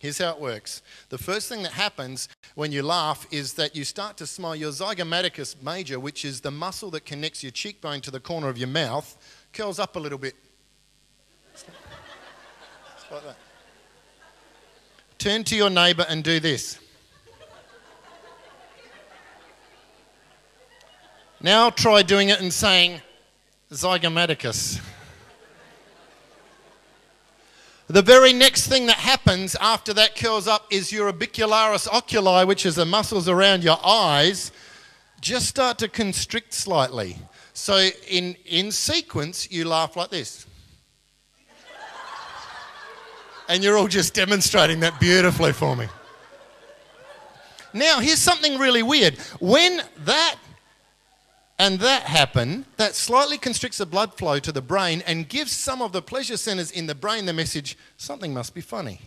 Here's how it works. The first thing that happens when you laugh is that you start to smile. Your zygomaticus major, which is the muscle that connects your cheekbone to the corner of your mouth, curls up a little bit. Just like that. Turn to your neighbour and do this. Now try doing it and saying zygomaticus. The very next thing that happens after that curls up is your orbicularis oculi, which is the muscles around your eyes, just start to constrict slightly. So in sequence, you laugh like this. And you're all just demonstrating that beautifully for me. Now, here's something really weird. When that and that happen, that slightly constricts the blood flow to the brain and gives some of the pleasure centers in the brain the message, something must be funny.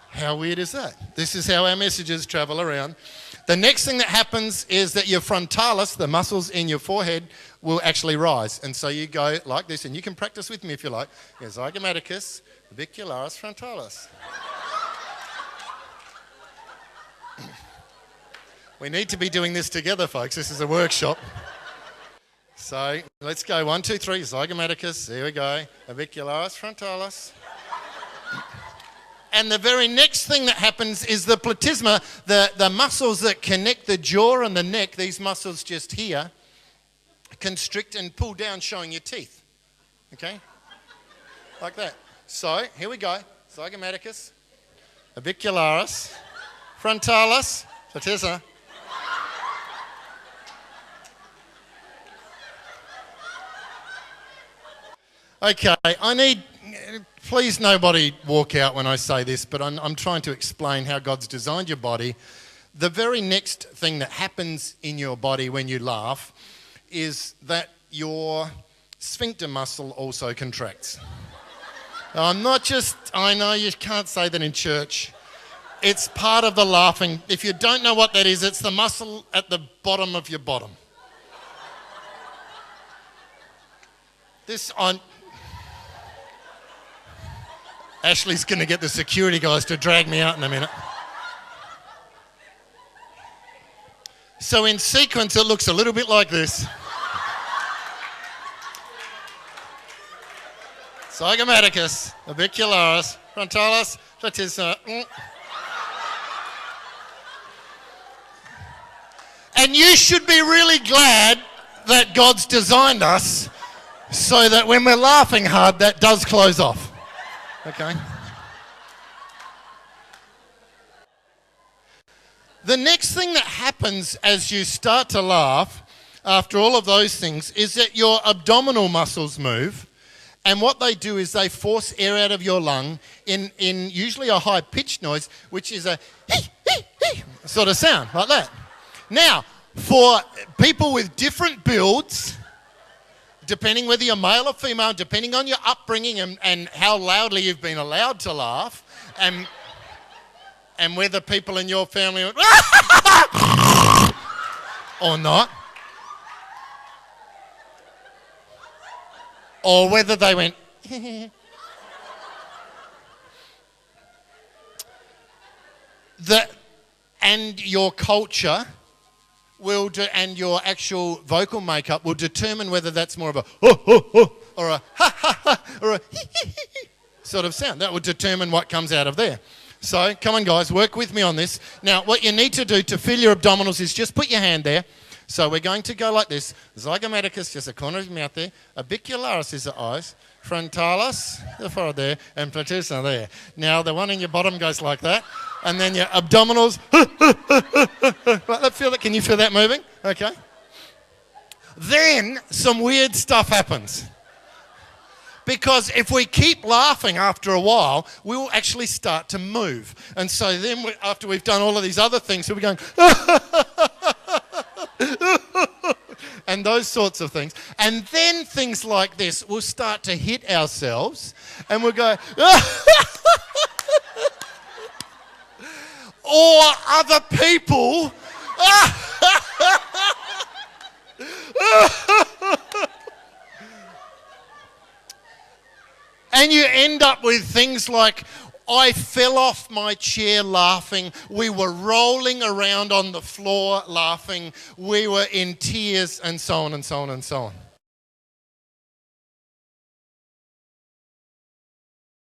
How weird is that? This is how our messages travel around. The next thing that happens is that your frontalis, the muscles in your forehead, will actually rise. And so you go like this, and you can practice with me if you like. Zygomaticus, orbicularis, frontalis. We need to be doing this together, folks. This is a workshop. So let's go. 1, 2, 3. Zygomaticus. There we go. Orbicularis, frontalis. And the very next thing that happens is the platysma, the muscles that connect the jaw and the neck, these muscles just here, constrict and pull down, showing your teeth. Okay? Like that. So here we go. Zygomaticus, orbicularis, frontalis, platysma. Okay, please nobody walk out when I say this, but I'm trying to explain how God's designed your body. The very next thing that happens in your body when you laugh is that your sphincter muscle also contracts. I know you can't say that in church. It's part of the laughing. If you don't know what that is, it's the muscle at the bottom of your bottom. Ashley's going to get the security guys to drag me out in a minute. So in sequence, it looks a little bit like this. Zygomaticus, orbicularis, frontalis, platysma. And you should be really glad that God's designed us so that when we're laughing hard, that does close off. Okay. The next thing that happens as you start to laugh, after all of those things, is that your abdominal muscles move. And what they do is they force air out of your lung in usually a high-pitched noise, which is a sort of sound, like that. Now, for people with different builds, depending whether you're male or female, depending on your upbringing and how loudly you've been allowed to laugh, and whether people in your family went or not, or whether they went and your culture will and your actual vocal makeup will determine whether that's more of a or a or a sort of sound. That will determine what comes out of there. So come on, guys, work with me on this. Now, what you need to do to fill your abdominals is just put your hand there. So we're going to go like this. Zygomaticus, just the corner of your mouth there. Orbicularis is the eyes. Frontalis, the forehead there. And platysma there. Now, the one in your bottom goes like that. And then your abdominals. Feel it. Can you feel that moving? Okay. Then some weird stuff happens. Because if we keep laughing after a while, we will actually start to move. And so then after we've done all of these other things, we'll be going, and those sorts of things. And then things like this will start to hit ourselves, and we'll go, or other people. And you end up with things like I fell off my chair laughing. We were rolling around on the floor laughing. We were in tears, and so on and so on and so on.